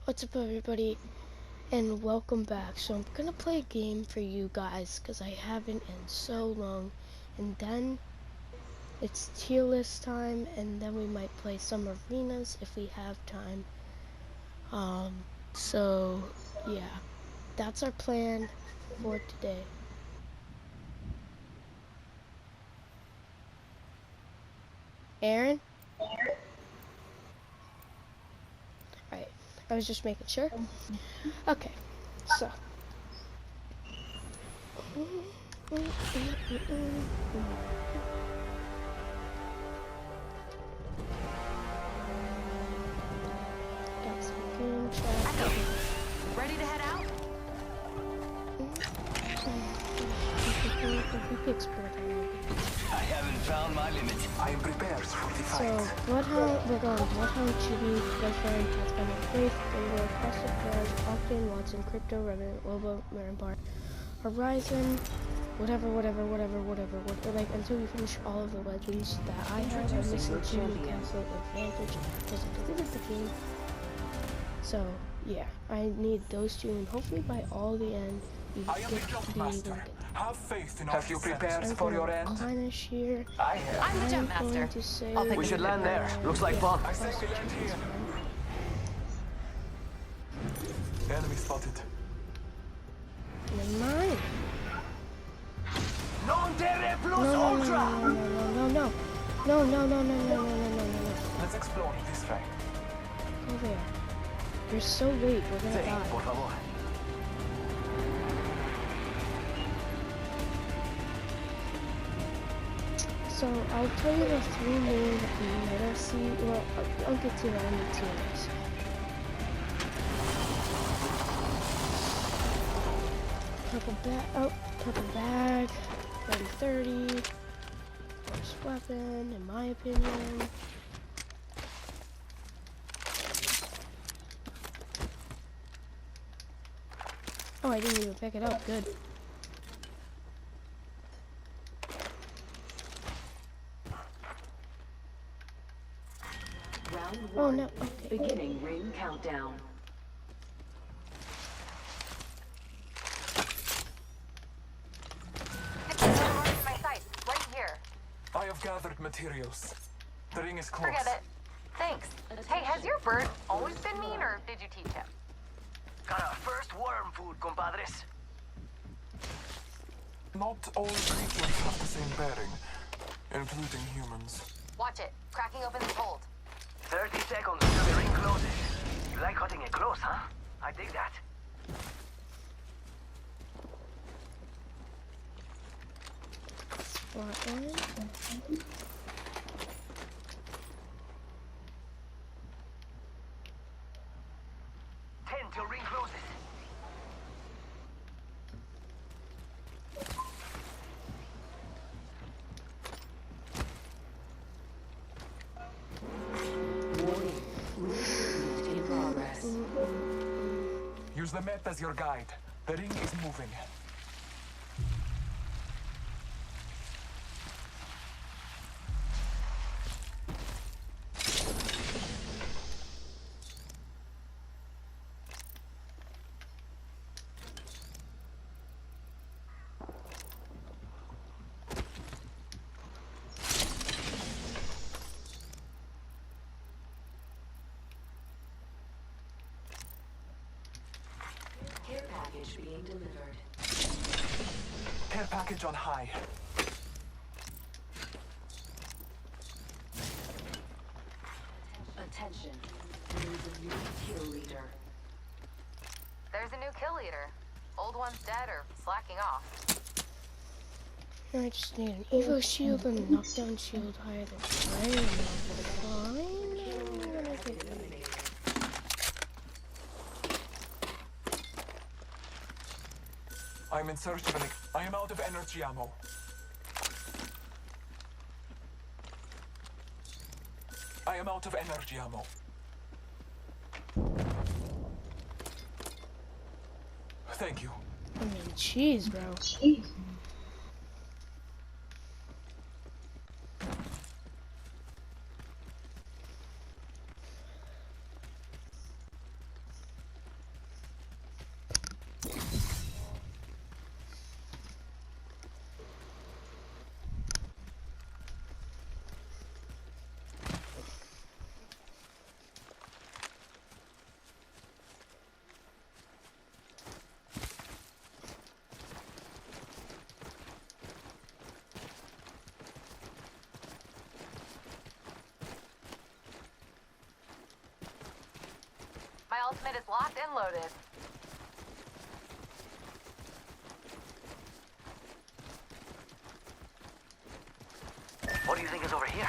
What's up, everybody, and welcome back. So I'm gonna play a game for you guys because I haven't in so long, and then it's tier list time, and then we might play some arenas if we have time. So yeah, that's our plan for today. Aaron? Alright, I was just making sure. Okay, so. Got some game chat. Ready to head out? I haven't found my limit. I am prepared for the fight. So, Bloodhound, we're going Bloodhound, Gibby, Pathfinder, Wraith, Bangalore, Mirage, Octane, Watson, Crypto, Revenant, Lobo, Rampart, Horizon, whatever, like, until we finish all of the legends that I have. I'm missing 2 Castle Advantage because I deleted the game. So, yeah, I need those 2, and hopefully by all the end, we get to be able to get them. Have faith in Have you prepared for your end? Replenish here. I have. I'm the jump master. We should land there. Looks like fun. I say we land here. Enemy spotted. Never mind. Non terre plus ultra. No. Let's explore this way. Go there. You're so late. We're gonna die. Por favor. So I'll tell you the 3 main meta see. Well, I'll get to that in the tiers. Purple bag, 30, first weapon, in my opinion. Oh, I didn't even pick it up. Good. Oh no, okay. Beginning ring countdown. My sight, right here. I have gathered materials. The ring is close. Forget it. Thanks. Hey, has your bird always been mean, or did you teach him? Got our first worm food, compadres. Not all creatures have the same bearing, including humans. Watch it. Cracking open this hold. 30 seconds till the ring closes. You like cutting it close, huh? I dig that. Spot in. 10 till ring closes. In progress. Use the map as your guide. The ring is moving. Care package being delivered. Care package on high. Attention. There is a new kill leader. There's a new kill leader. Old one's dead or slacking off. I just need an Evo shield and a knockdown shield higher than fire. Fine. I'm gonna get it. I'm in search of an... I am out of energy ammo. I am out of energy ammo. Thank you. I mean, jeez, bro. ultimate is locked and loaded. What do you think is over here?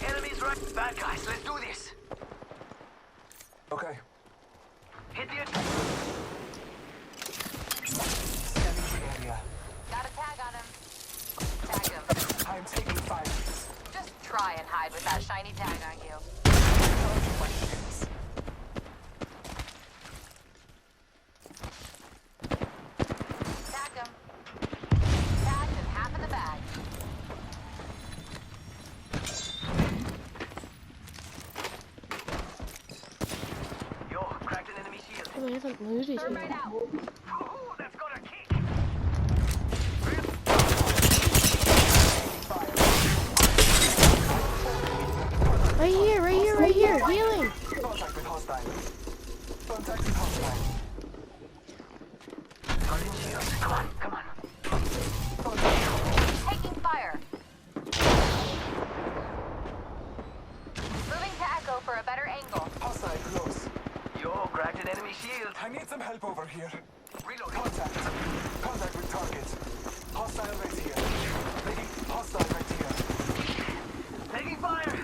Enemies right. Bad guys, let's do this. Okay. Hit the Scanning the area. Got a tag on him. Tag him. I am taking fire. Just try and hide with that shiny tag on you. No questions. Tag him. Tagged and half in the bag. Yo, cracked an enemy shield. Oh, I haven't looted Third yet. right out. Ooh, that's got a kick. Right here, right here, right here. Healing. Contact with hostile. Contact with hostile. Guardian shield. Come on, come on. Taking fire. Moving to Echo for a better angle. Hostile close. Yo, cracked an enemy shield. I need some help over here. Reload. Contact. Contact with target. Hostile right here. Making hostile right here. Taking fire.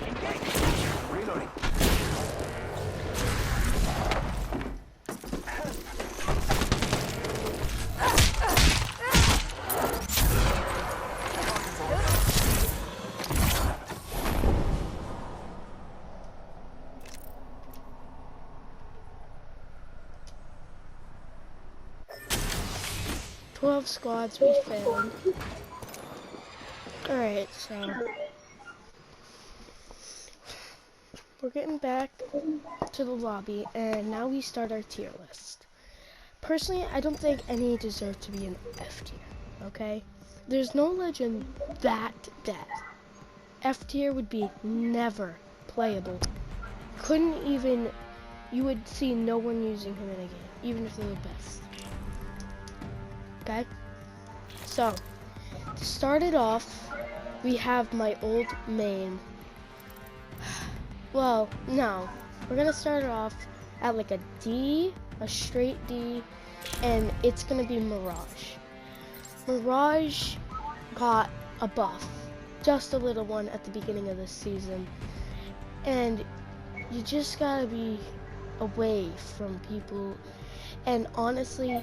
Engage. Reloading. "12 squads, we failed." Alright, so we're getting back to the lobby, and now we start our tier list. Personally, I don't think any deserve to be in F tier, okay? There's no legend that dead. F tier would be never playable. Couldn't even, you would see no one using him in a game, even if they're the best. Okay? So, to start it off, we have my old main. Well, no. We're gonna start it off at like a D, a straight D, and it's gonna be Mirage. Mirage got a buff, just a little one at the beginning of this season, and you just gotta be away from people. And honestly,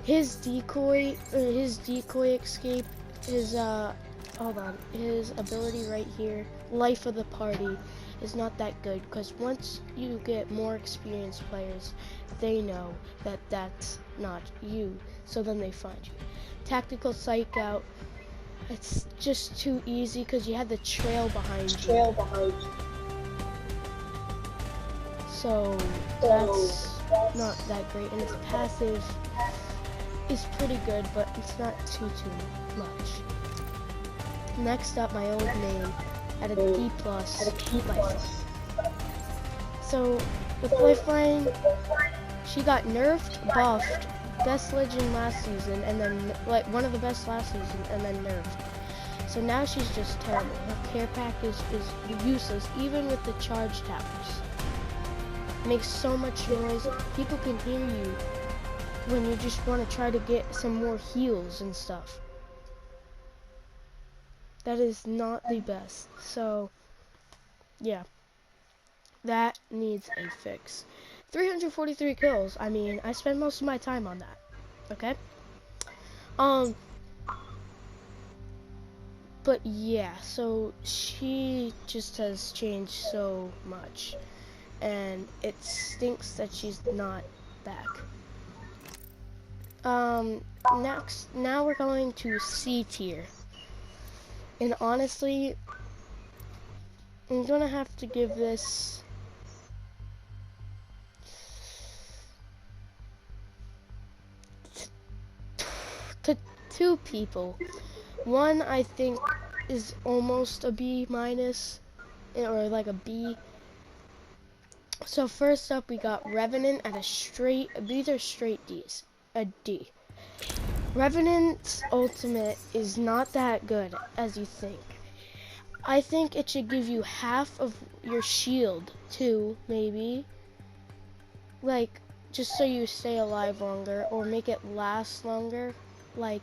his decoy escape, his his ability right here, life of the party, is not that good, because once you get more experienced players, they know that that's not you, so then they find you. Tactical psych out, it's just too easy because you had the trail behind you. So that's not that great, and its passive is pretty good, but it's not too much. Next up, my old main at a D+, Lifeline. So with Lifeline, she got nerfed, buffed, best legend last season, and then like one of the best last season, and then nerfed. So now she's just terrible. Her care pack is useless, even with the charge towers. Makes so much noise. People can hear you when you just want to try to get some more heals and stuff. That is not the best. So, yeah. That needs a fix. 343 kills. I mean, I spend most of my time on that. Okay? But yeah, so she just has changed so much. And it stinks that she's not back. Now we're going to C tier. And honestly, I'm gonna have to give this to two people. One, I think, is almost a B minus, or like a B. So first up, we got Revenant at a straight, these are straight Ds, a D. Revenant's ultimate is not that good as you think. I think it should give you half of your shield too, maybe. Like, just so you stay alive longer, or make it last longer. Like,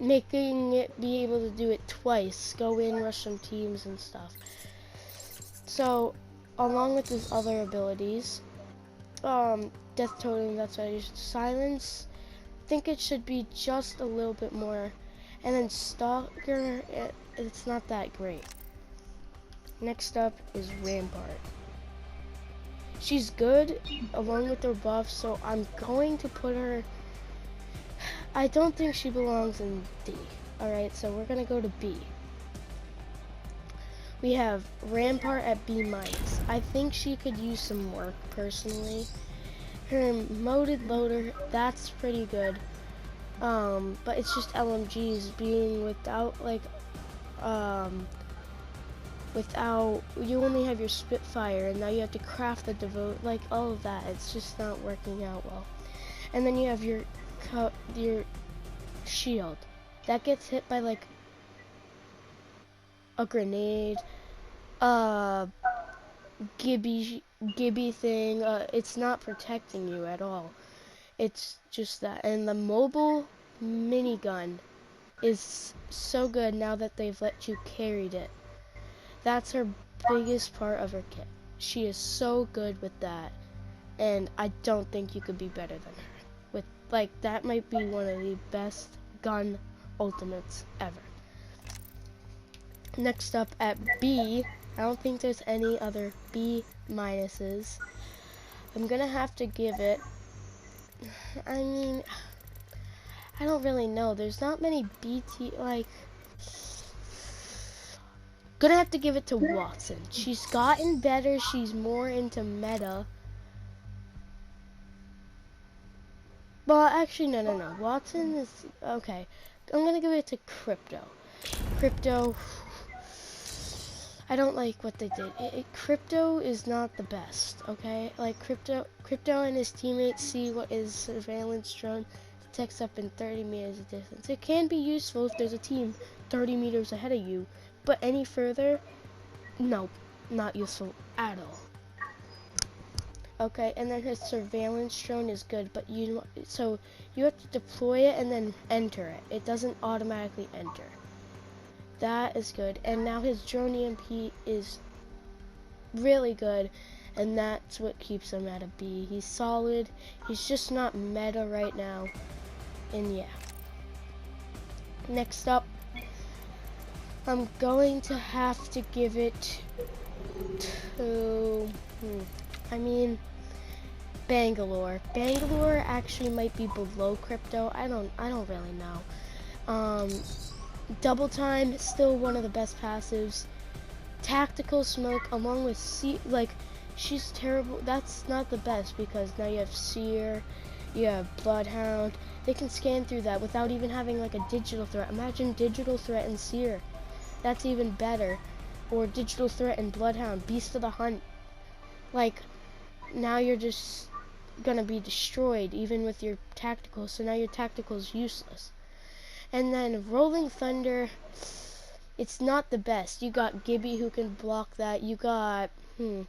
making it be able to do it twice, go in, rush some teams and stuff. So, along with his other abilities, Death Totem, that's what I used. Silence, I think it should be just a little bit more. And then Stalker, it's not that great. Next up is Rampart. She's good along with her buff, so I'm going to put her, I don't think she belongs in D. Alright, so we're gonna go to B. We have Rampart at B-. I think she could use some work personally. Her moded loader, that's pretty good. But it's just LMGs being without like, you only have your Spitfire, and now you have to craft the devote, like all of that. It's just not working out well. And then you have your shield that gets hit by like a grenade, Gibby thing. It's not protecting you at all. It's just that. And the mobile minigun is so good now that they've let you carry it. That's her biggest part of her kit. She is so good with that, and I don't think you could be better than her. With like, that might be one of the best gun ultimates ever. Next up at B, I don't think there's any other B minuses. I'm gonna have to give it, I mean, I don't really know. There's not many BT, like, gonna have to give it to Watson. She's gotten better. She's more into meta. Well, actually, no. Watson is, okay. I'm gonna give it to Crypto. Crypto, I don't like what they did. Crypto is not the best, okay? Like, Crypto and his teammates see what is surveillance drone detects up in 30 meters of distance. It can be useful if there's a team 30 meters ahead of you, but any further, nope, not useful at all. Okay, and then his surveillance drone is good, but so you have to deploy it and then enter it. It doesn't automatically enter. That is good. And now his drone EMP is really good, and that's what keeps him at a B. He's solid. He's just not meta right now. And yeah. Next up, I'm going to have to give it to, Bangalore. Bangalore actually might be below Crypto. I don't really know. Double time, still one of the best passives. Tactical smoke, along with Seer, like, she's terrible. That's not the best, because now you have Seer, you have Bloodhound. They can scan through that without even having like a digital threat. Imagine digital threat and Seer. That's even better. Or digital threat and Bloodhound, Beast of the Hunt. Like, now you're just gonna be destroyed even with your tactical, so now your tactical is useless. And then Rolling Thunder, it's not the best. You got Gibby who can block that. You got, you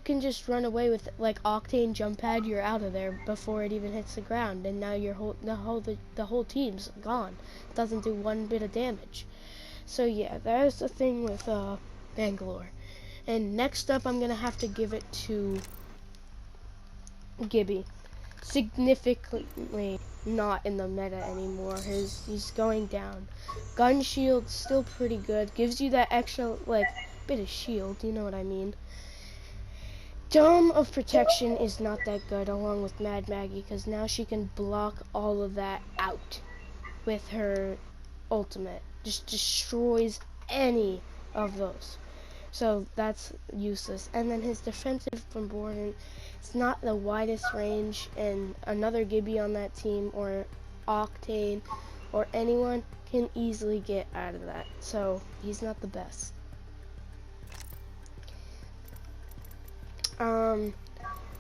can just run away with like Octane jump pad. You're out of there before it even hits the ground, and now the whole team's gone. It doesn't do one bit of damage. So yeah, that's the thing with Bangalore. And next up, I'm gonna have to give it to Gibby. Significantly not in the meta anymore. He's going down. Gun shield still pretty good. Gives you that extra like bit of shield. You know what I mean. Dome of Protection is not that good, along with Mad Maggie, because now she can block all of that out with her ultimate. Just destroys any of those. So that's useless. And then his defensive from Borden, it's not the widest range, and another Gibby on that team or Octane or anyone can easily get out of that. So he's not the best.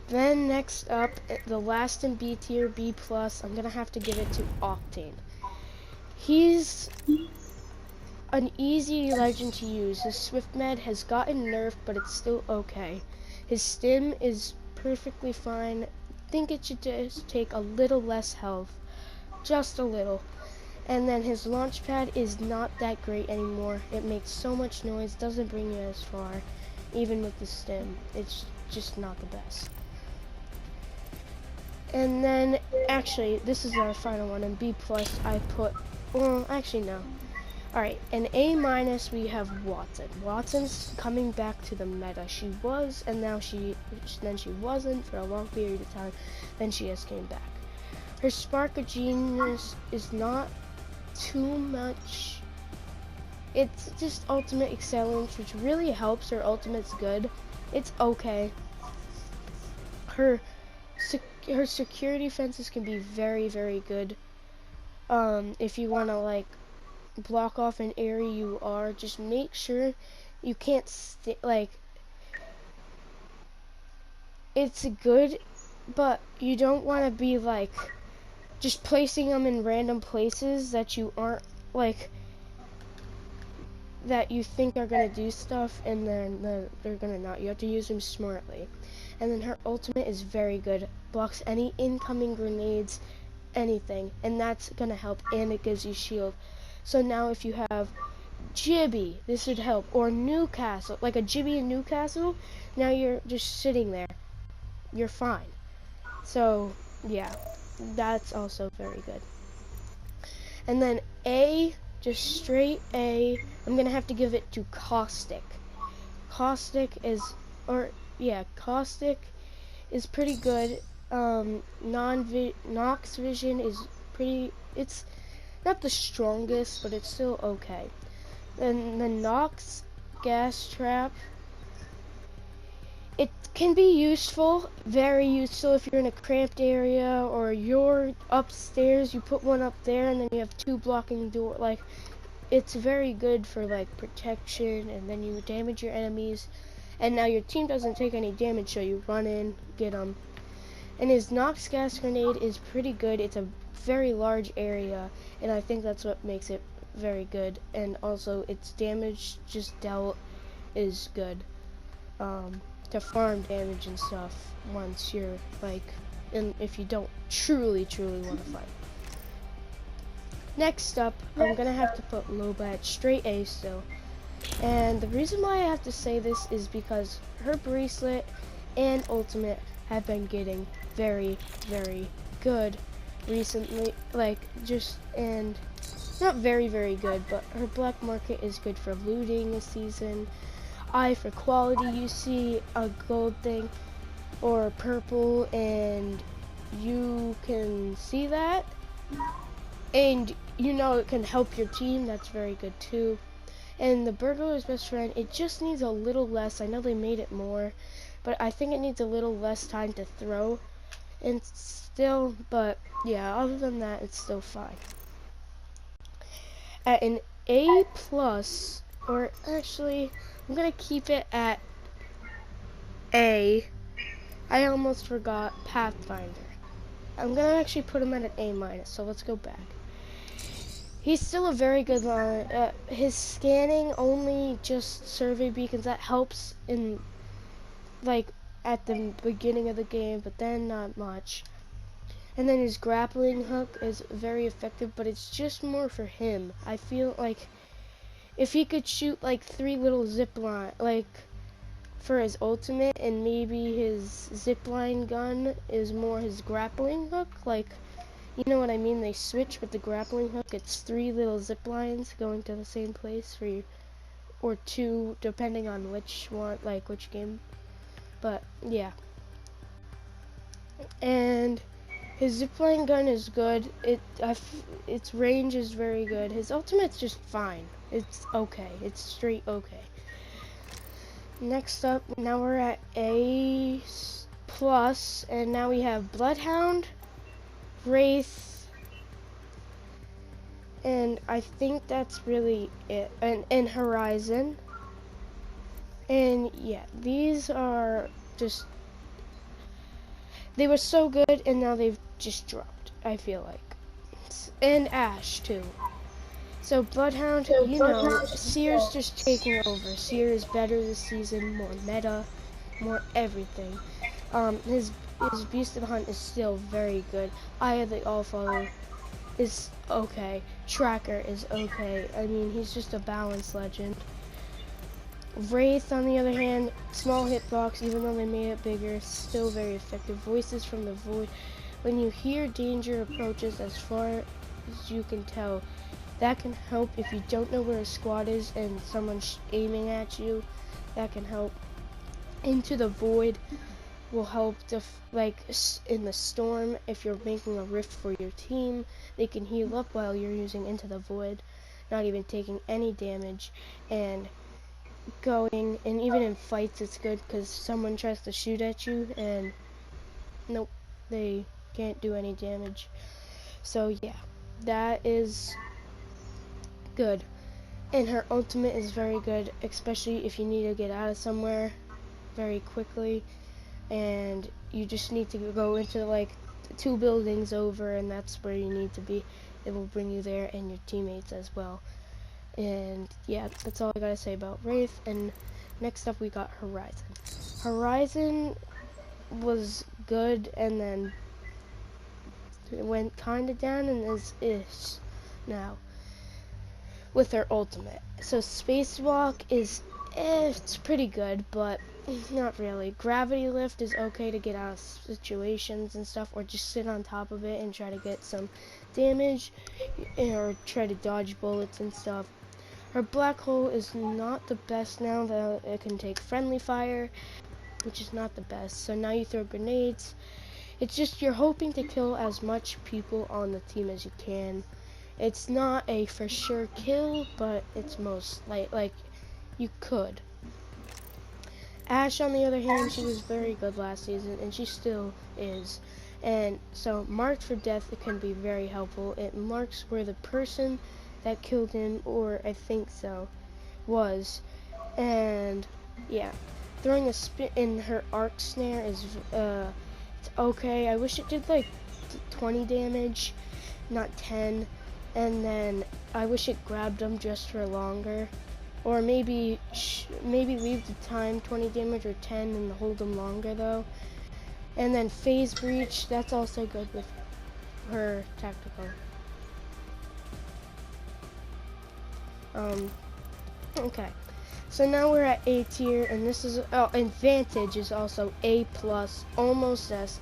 Then next up, the last in B tier, B+, I'm gonna have to give it to Octane. He's an easy legend to use. His Swift Med has gotten nerfed, but it's still okay. His Stim is perfectly fine. I think it should just take a little less health. Just a little. And then his launch pad is not that great anymore. It makes so much noise, doesn't bring you as far. Even with the Stim, it's just not the best. And then, actually, this is our final one. In B+, I put, well, actually, no. Alright, in A-, we have Watson. Watson's coming back to the meta. She was, and now then she wasn't for a long period of time. Then she has came back. Her Spark of Genius is not too much. It's just ultimate excellence, which really helps. Her ultimate's good. It's okay. Her security fences can be very, very good. If you want to like block off an area you are, just make sure you can't like, it's good, but you don't want to be like just placing them in random places that you aren't like, that you think are gonna do stuff and then they're gonna not. You have to use them smartly. And then her ultimate is very good. Blocks any incoming grenades, anything, and that's gonna help, and it gives you shield. So now if you have Gibby, this would help, or Newcastle, like a Gibby in Newcastle, now you're just sitting there. You're fine. So yeah, that's also very good. And then A, just straight A, I'm gonna have to give it to Caustic. Caustic is pretty good. Nox Vision is pretty, it's not the strongest, but it's still okay. Then the Nox Gas Trap, it can be useful, very useful if you're in a cramped area or you're upstairs, you put one up there and then you have two blocking door, like, it's very good for like protection, and then you damage your enemies, and now your team doesn't take any damage, so you run in, get them. And his Nox Gas Grenade is pretty good. It's a very large area, and I think that's what makes it very good. And also its damage just dealt is good, to farm damage and stuff once you're like, and if you don't truly want to fight. Next up, I'm gonna have to put Loba at straight A still. And the reason why I have to say this is because her bracelet and ultimate have been getting very, very good recently. Like, just, and not very, very good, but her black market is good for looting this season. I for quality, you see a gold thing or purple and you can see that, and you know it can help your team. That's very good too. And the burglar's best friend, it just needs a little less. I know they made it more, but I think it needs a little less time to throw. And still, but yeah, other than that, it's still fine. At an A+, or actually, I'm gonna keep it at A. I almost forgot Pathfinder. I'm gonna actually put him at an A-, so let's go back. He's still a very good line. His scanning only just survey beacons, that helps in like at the beginning of the game, but then not much. And then his grappling hook is very effective, but it's just more for him. I feel like if he could shoot like 3 little zipline, like for his ultimate, and maybe his zipline gun is more his grappling hook, like, you know what I mean? They switch with the grappling hook. It's 3 little zip lines going to the same place for you, or 2, depending on which one, like which game. But yeah. And his zipline gun is good. Its range is very good. His ultimate's just fine. It's okay. It's straight okay. Next up, now we're at A+, and now we have Bloodhound, Wraith, and I think that's really it, and Horizon. And yeah, these are just They were so good, and now they've just dropped, I feel like. And Ash, too. So Bloodhound, you know, Seer's just taking over. Seer is better this season, more meta, more everything. His Beast of the Hunt is still very good. Eye of the Allfather is okay. Tracker is okay. I mean, he's just a balanced legend. Wraith, on the other hand, small hitbox, even though they made it bigger, still very effective. Voices from the void. When you hear danger approaches as far as you can tell, that can help if you don't know where a squad is and someone's aiming at you. That can help. Into the void will help like in the storm, if you're making a rift for your team, they can heal up while you're using Into the Void, not even taking any damage, and going, and even in fights it's good because someone tries to shoot at you and nope, they can't do any damage. So yeah, that is good. And her ultimate is very good, especially if you need to get out of somewhere very quickly and you just need to go into like 2 buildings over, and that's where you need to be. It will bring you there and your teammates as well. And yeah, that's all I gotta say about Wraith. And next up we got Horizon. Horizon was good and then it went kinda down and is ish now with her ultimate. So Spacewalk is it's pretty good, but not really. Gravity Lift is okay to get out of situations and stuff, or just sit on top of it and try to get some damage, or try to dodge bullets and stuff. Her Black Hole is not the best now that it can take friendly fire, which is not the best. So now you throw grenades. It's just you're hoping to kill as much people on the team as you can. It's not a for sure kill, but it's most like you could. Ash, on the other hand, she was very good last season, and she still is. And so, marked for death, it can be very helpful. It marks where the person that killed him, or I think so, was. And, yeah. Throwing a spit in her arc snare is, it's okay. I wish it did, like, 20 damage, not 10. And then, I wish it grabbed them just for longer. Or maybe leave the time 20 damage or 10 and hold them longer though. And then Phase Breach, that's also good with her tactical. Okay. So now we're at A tier, and this is, oh, and Vantage is also A+, almost S.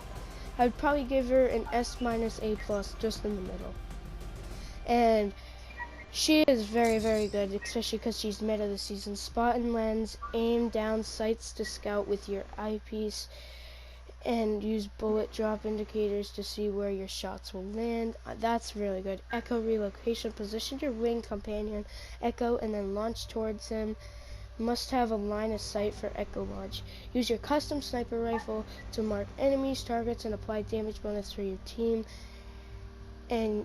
I'd probably give her an S- A+, just in the middle. And she is very, very good, especially because she's meta this season. Spot and lens, aim down sights to scout with your eyepiece, and use bullet drop indicators to see where your shots will land. That's really good. Echo relocation, position your winged companion, echo, and then launch towards him. Must have a line of sight for echo launch. Use your custom sniper rifle to mark enemies, targets, and apply damage bonus for your team.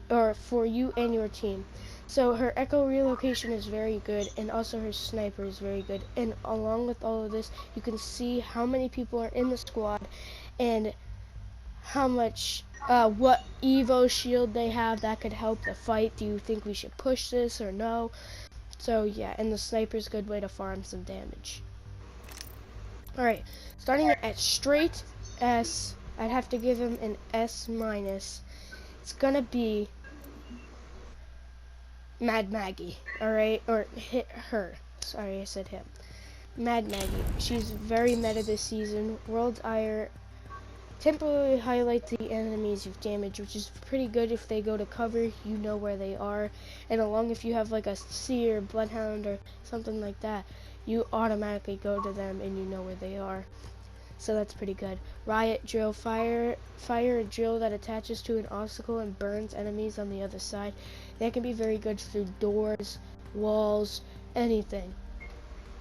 Or for you and your team. So her echo relocation is very good, and also her sniper is very good. And along with all of this, you can see how many people are in the squad and how much what Evo shield they have that could help the fight. Do you think we should push this or no? So yeah, and the sniper's a good way to farm some damage. Alright, starting at straight S, I'd have to give him an S-. It's gonna be Mad Maggie, alright? Or hit her. Sorry, I said him. Mad Maggie. She's very meta this season. World's Ire temporarily highlights the enemies you've damaged, which is pretty good if they go to cover, you know where they are. And along if you have like a Seer, Bloodhound, or something like that, you automatically go to them and you know where they are. So that's pretty good. Riot Drill, fire a drill that attaches to an obstacle and burns enemies on the other side. That can be very good through doors, walls, anything.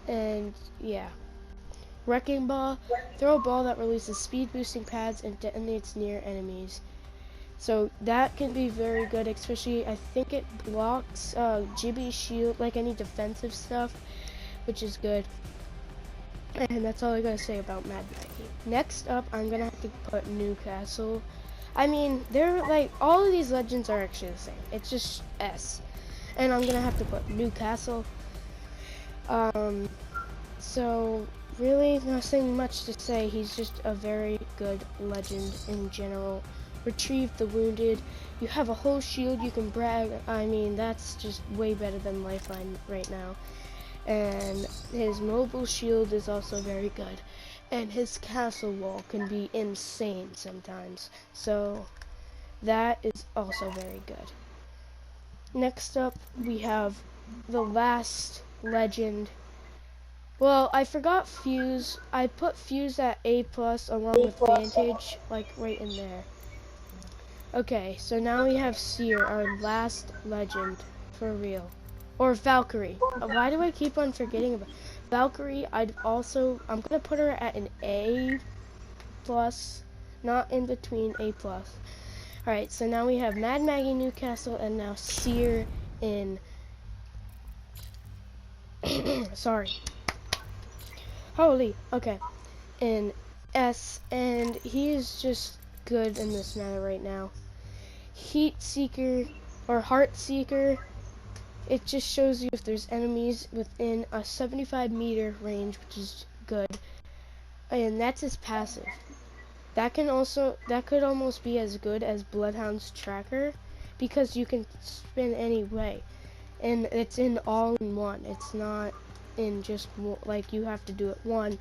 And yeah. Wrecking Ball, throw a ball that releases speed boosting pads and detonates near enemies. So that can be very good, especially I think it blocks Gibby's shield, like any defensive stuff, which is good. And that's all I gotta say about Mad Maggie. Next up, I'm gonna have to put Newcastle. I mean, they're like, all of these legends are actually the same. It's just S. And I'm gonna have to put Newcastle. So really nothing much to say. He's just a very good legend in general. Retrieve the wounded. You have a whole shield you can brag. I mean, that's just way better than Lifeline right now. And his mobile shield is also very good. And his castle wall can be insane sometimes. So that is also very good. Next up, we have the last legend. Well, I forgot Fuse. I put Fuse at A+ along with Vantage, like right in there. Okay, so now we have Seer, our last legend, for real. Or Valkyrie. Why do I keep on forgetting about Valkyrie? I'm gonna put her at an A+, not in between A+. Alright, so now we have Mad Maggie Newcastle and now Seer in sorry. Holy, okay. In S, and he is just good in this matter right now. Heat Seeker or Heart Seeker, it just shows you if there's enemies within a 75-meter range, which is good. And that's his passive. That could almost be as good as Bloodhound's tracker, because you can spin any way. And it's in all in one. It's not in just like you have to do it one,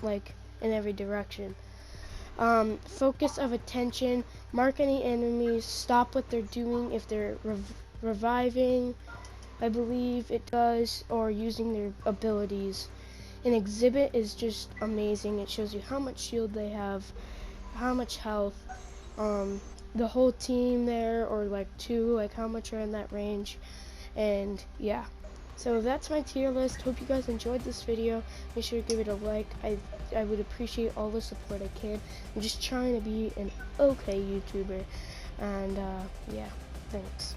like in every direction. Focus of attention, mark any enemies, stop what they're doing if they're reviving, I believe it does, or using their abilities. An exhibit is just amazing. It shows you how much shield they have, how much health, the whole team there, or like two, like how much are in that range. And yeah, so that's my tier list. Hope you guys enjoyed this video. Make sure to give it a like. I would appreciate all the support I can. I'm just trying to be an okay YouTuber, and yeah, thanks.